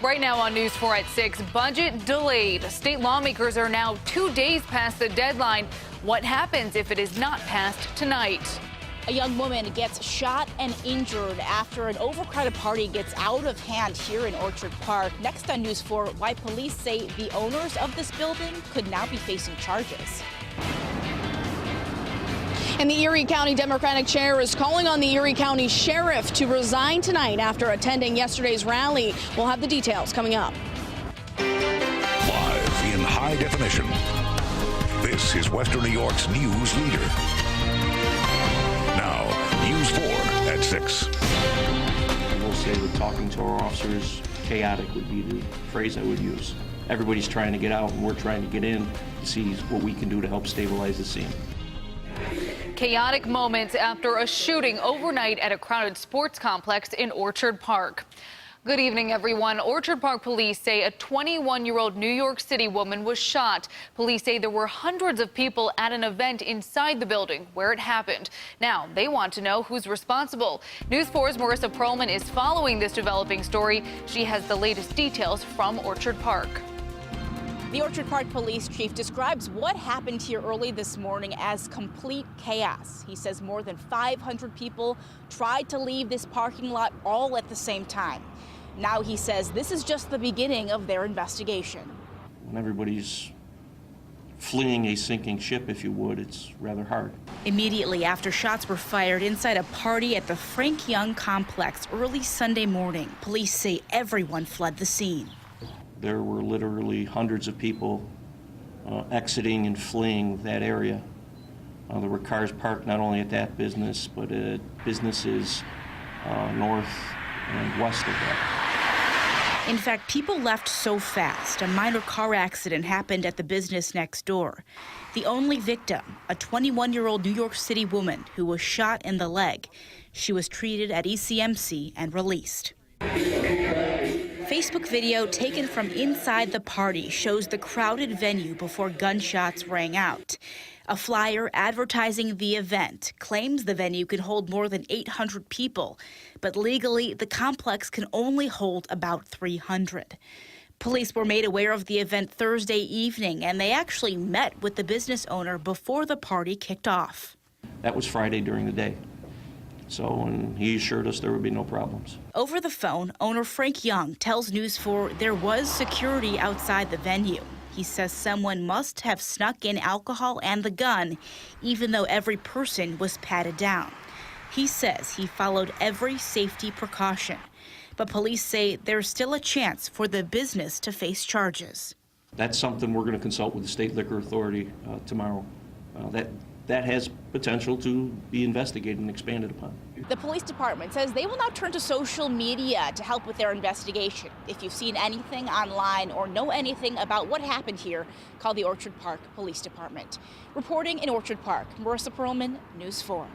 Right now on News 4 at 6, budget delayed. State lawmakers are now 2 days past the deadline. What happens if it is not passed tonight? A young woman gets shot and injured after an overcrowded party gets out of hand here in Orchard Park. Next on News 4, why police say the owners of this building could now be facing charges. And the Erie County Democratic Chair is calling on the Erie County Sheriff to resign tonight after attending yesterday's rally. We'll have the details coming up. Live in high definition, this is Western New York's news leader. Now, News 4 at 6. I will say that talking to our officers, chaotic would be the phrase I would use. Everybody's trying to get out and we're trying to get in to see what we can do to help stabilize the scene. Chaotic moments after a shooting overnight at a crowded sports complex in Orchard Park. Good evening, everyone. Orchard Park police say a 21-year-old New York City woman was shot. Police say there were hundreds of people at an event inside the building where it happened. Now, they want to know who's responsible. News 4's Marissa Perlman is following this developing story. She has the latest details from Orchard Park. The Orchard Park police chief describes what happened here early this morning as complete chaos. He says more than 500 people tried to leave this parking lot all at the same time. Now he says this is just the beginning of their investigation. When everybody's fleeing a sinking ship, if you would, it's rather hard. Immediately after shots were fired inside a party at the Frank Young complex early Sunday morning, police say everyone fled the scene. There were literally hundreds of people exiting and fleeing that area. There were cars parked not only at that business, but at businesses north and west of that. In fact, people left so fast. A minor car accident happened at the business next door. The only victim, a 21-year-old New York City woman who was shot in the leg. She was treated at ECMC and released. Facebook video taken from inside the party shows the crowded venue before gunshots rang out. A flyer advertising the event claims the venue can hold more than 800 people, but legally the complex can only hold about 300. Police were made aware of the event Thursday evening, and they actually met with the business owner before the party kicked off. That was Friday during the day. So, and he assured us there would be no problems. Over the phone, owner Frank Young tells News 4 there was security outside the venue. He says someone must have snuck in alcohol and the gun, even though every person was patted down. He says he followed every safety precaution. But police say there's still a chance for the business to face charges. That's something we're going to consult with the State Liquor Authority tomorrow. That has potential to be investigated and expanded upon. The police department says they will now turn to social media to help with their investigation. If you've seen anything online or know anything about what happened here, call the Orchard Park Police Department. Reporting in Orchard Park, Marissa Perlman, News 4.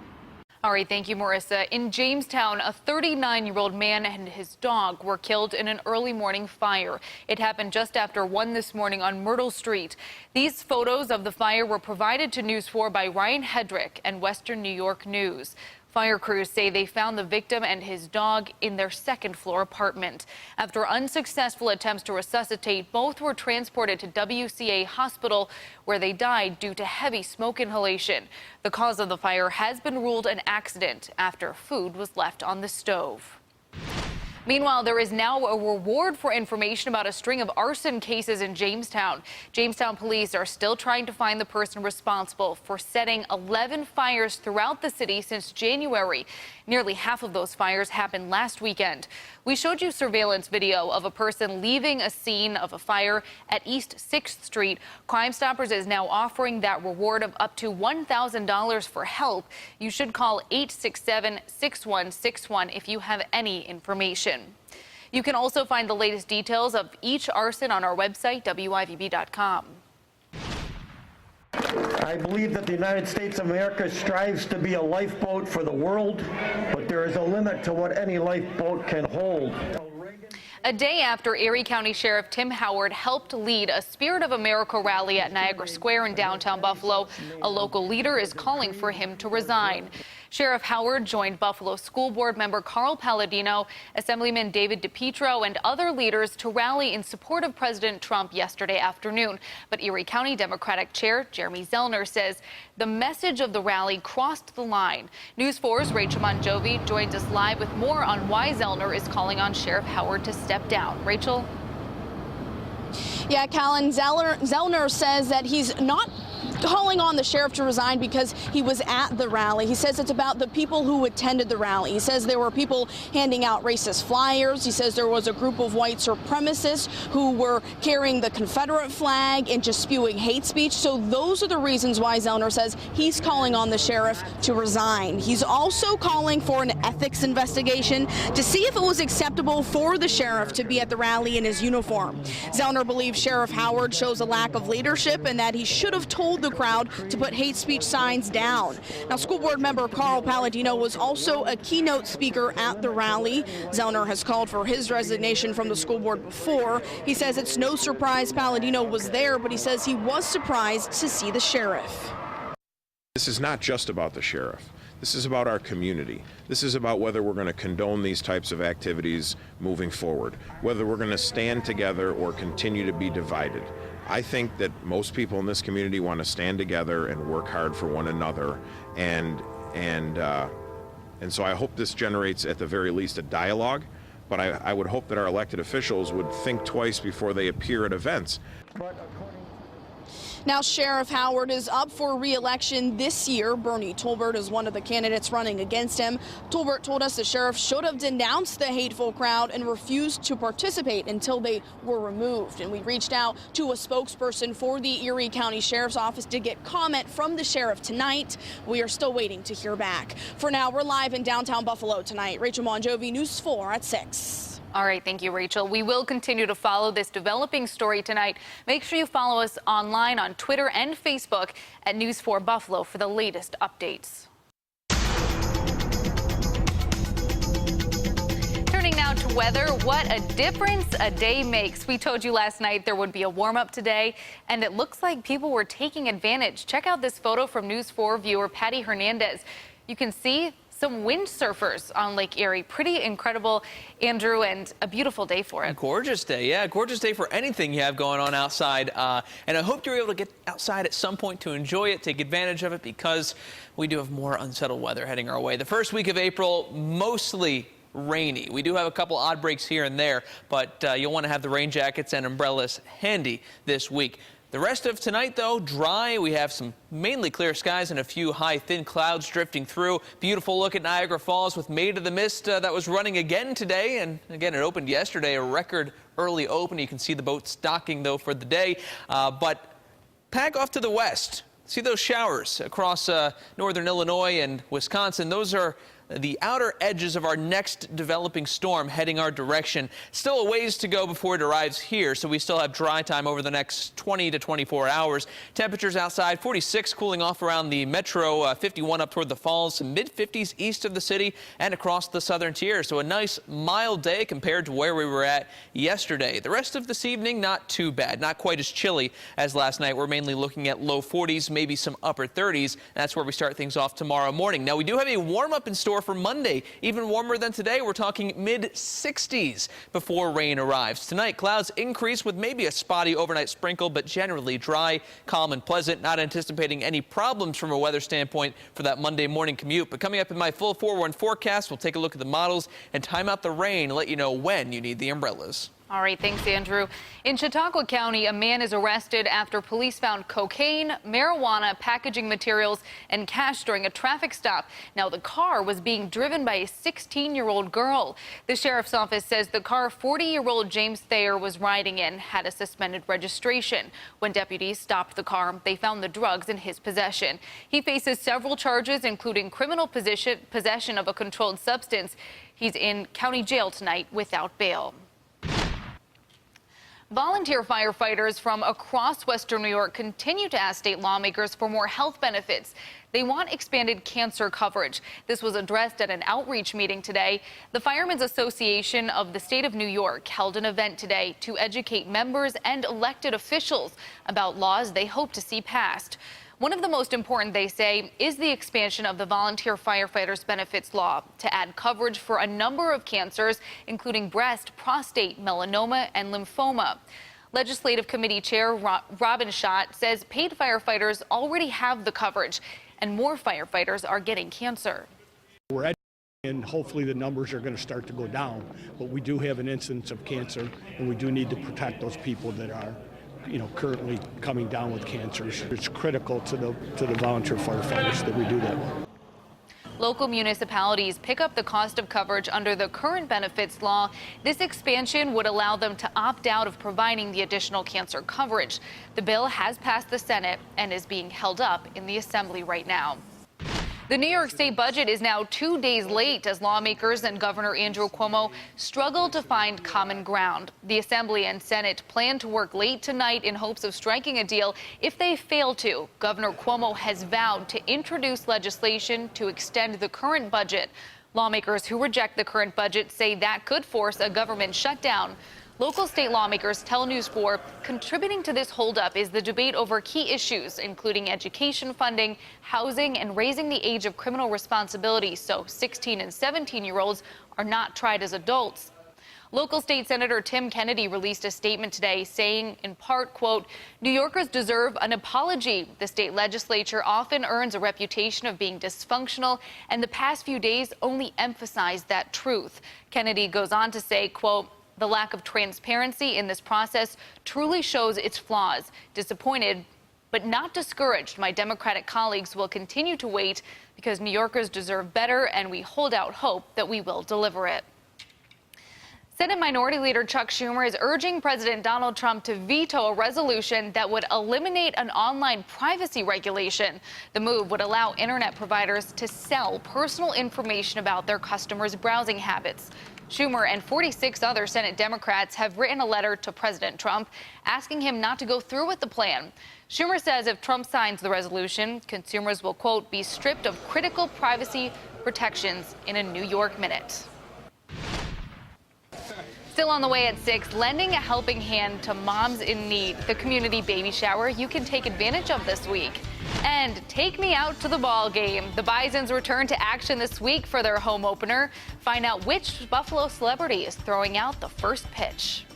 All right, thank you, Marissa. In Jamestown, a 39-year-old man and his dog were killed in an early morning fire. It happened just after 1 this morning on Myrtle Street. These photos of the fire were provided to News 4 by Ryan Hedrick and Western New York News. Fire crews say they found the victim and his dog in their second-floor apartment. After unsuccessful attempts to resuscitate, both were transported to WCA Hospital, where they died due to heavy smoke inhalation. The cause of the fire has been ruled an accident after food was left on the stove. Meanwhile, there is now a reward for information about a string of arson cases in Jamestown. Jamestown police are still trying to find the person responsible for setting 11 fires throughout the city since January. Nearly half of those fires happened last weekend. We showed you surveillance video of a person leaving a scene of a fire at East 6th Street. Crime Stoppers is now offering that reward of up to $1,000 for help. You should call 867-6161 if you have any information. You can also find the latest details of each arson on our website, WIVB.com. I believe that the United States of America strives to be a lifeboat for the world, but there is a limit to what any lifeboat can hold. A day after Erie County Sheriff Tim Howard helped lead a Spirit of America rally at Niagara Square in downtown Buffalo, a local leader is calling for him to resign. Sheriff Howard joined Buffalo School Board member Carl Palladino, Assemblyman David DePietro, and other leaders to rally in support of President Trump yesterday afternoon. But Erie County Democratic Chair Jeremy Zellner says the message of the rally crossed the line. News 4's Rachel Monjovi joins us live with more on why Zellner is calling on Sheriff Howard to step down. Rachel? Yeah, Callan, Zellner says that he's not calling on the sheriff to resign because he was at the rally. He says it's about the people who attended the rally. He says there were people handing out racist flyers. He says there was a group of white supremacists who were carrying the Confederate flag and just spewing hate speech. So those are the reasons why Zellner says he's calling on the sheriff to resign. He's also calling for an ethics investigation to see if it was acceptable for the sheriff to be at the rally in his uniform. Zellner believes Sheriff Howard shows a lack of leadership and that he should have told the crowd to put hate speech signs down. Now, school board member Carl Palladino was also a keynote speaker at the rally. Zellner has called for his resignation from the school board before. He says it's no surprise Palladino was there, but he says he was surprised to see the sheriff. This is not just about the sheriff. This is about our community. This is about whether we're going to condone these types of activities moving forward, whether we're going to stand together or continue to be divided. I think that most people in this community want to stand together and work hard for one another, and so I hope this generates, at the very least, a dialogue. But I would hope that our elected officials would think twice before they appear at events. Now, Sheriff Howard is up for re-election this year. Bernie Tolbert is one of the candidates running against him. Tolbert told us the sheriff should have denounced the hateful crowd and refused to participate until they were removed. And we reached out to a spokesperson for the Erie County Sheriff's Office to get comment from the sheriff tonight. We are still waiting to hear back. For now, we're live in downtown Buffalo tonight. Rachel Monjovi, News 4 at 6. All right, thank you, Rachel. We will continue to follow this developing story tonight. Make sure you follow us online on Twitter and Facebook at News 4 Buffalo for the latest updates. Turning now to weather, what a difference a day makes. We told you last night there would be a warm-up today, and it looks like people were taking advantage. Check out this photo from News 4 viewer Patty Hernandez. You can see some windsurfers on Lake Erie. Pretty incredible, Andrew, and a beautiful day for it. A gorgeous day, yeah, gorgeous day for anything you have going on outside. And I hope you're able to get outside at some point to enjoy it, take advantage of it, because we do have more unsettled weather heading our way. The first week of April, mostly rainy. We do have a couple odd breaks here and there, but you'll want to have the rain jackets and umbrellas handy this week. The rest of tonight, though, dry. We have some mainly clear skies and a few high, thin clouds drifting through. Beautiful look at Niagara Falls with Maid of the Mist that was running again today. And again, it opened yesterday, a record early open. You can see the boat stocking, though, for the day. But pack off to the west. See those showers across northern Illinois and Wisconsin. Those are the outer edges of our next developing storm heading our direction. Still a ways to go before it arrives here, so we still have dry time over the next 20 to 24 hours. Temperatures outside 46, cooling off around the metro, 51 up toward the falls, some mid-50s east of the city and across the southern tier. So a nice mild day compared to where we were at yesterday. The rest of this evening, not too bad, not quite as chilly as last night. We're mainly looking at low 40s, maybe some upper 30s. That's where we start things off tomorrow morning. Now, we do have a warm-up in store for Monday, even warmer than today. We're talking mid-60s before rain arrives. Tonight, clouds increase with maybe a spotty overnight sprinkle, but generally dry, calm, and pleasant. Not anticipating any problems from a weather standpoint for that Monday morning commute. But coming up in my full 4-1 forecast, we'll take a look at the models and time out the rain, let you know when you need the umbrellas. All right, thanks, Andrew. In Chautauqua County, a man is arrested after police found cocaine, marijuana, packaging materials, and cash during a traffic stop. Now, the car was being driven by a 16-year-old girl. The sheriff's office says the car 40-year-old James Thayer was riding in had a suspended registration. When deputies stopped the car, they found the drugs in his possession. He faces several charges, including criminal possession of a controlled substance. He's in county jail tonight without bail. Volunteer firefighters from across Western New York continue to ask state lawmakers for more health benefits. They want expanded cancer coverage. This was addressed at an outreach meeting today. The Firemen's Association of the state of New York held an event today to educate members and elected officials about laws they hope to see passed. One of the most important, they say, is the expansion of the volunteer firefighters benefits law to add coverage for a number of cancers, including breast, prostate, melanoma, and lymphoma. Legislative Committee Chair Robin Schott says paid firefighters already have the coverage, and more firefighters are getting cancer. We're educating, and hopefully the numbers are going to start to go down, but we do have an incidence of cancer, and we do need to protect those people that are currently coming down with cancers. It's critical to the volunteer firefighters that we do that. Local municipalities pick up the cost of coverage under the current benefits law. This expansion would allow them to opt out of providing the additional cancer coverage. The bill has passed the Senate and is being held up in the Assembly right now. The New York State budget is now 2 days late as lawmakers and Governor Andrew Cuomo struggle to find common ground. The Assembly and Senate plan to work late tonight in hopes of striking a deal. If they fail to, Governor Cuomo has vowed to introduce legislation to extend the current budget. Lawmakers who reject the current budget say that could force a government shutdown. Local state lawmakers tell News 4 contributing to this holdup is the debate over key issues, including education funding, housing, and raising the age of criminal responsibility so 16 and 17-year-olds are not tried as adults. Local State Senator Tim Kennedy released a statement today saying, in part, quote, New Yorkers deserve an apology. The state legislature often earns a reputation of being dysfunctional, and the past few days only emphasized that truth. Kennedy goes on to say, quote, the lack of transparency in this process truly shows its flaws. Disappointed, but not discouraged, my Democratic colleagues will continue to wait because New Yorkers deserve better, and we hold out hope that we will deliver it. Senate Minority Leader Chuck Schumer is urging President Donald Trump to veto a resolution that would eliminate an online privacy regulation. The move would allow internet providers to sell personal information about their customers' browsing habits. Schumer and 46 other Senate Democrats have written a letter to President Trump asking him not to go through with the plan. Schumer says if Trump signs the resolution, consumers will, quote, be stripped of critical privacy protections in a New York minute. Still on the way at 6, lending a helping hand to moms in need. The community baby shower you can take advantage of this week. And take me out to the ball game. The Bisons return to action this week for their home opener. Find out which Buffalo celebrity is throwing out the first pitch.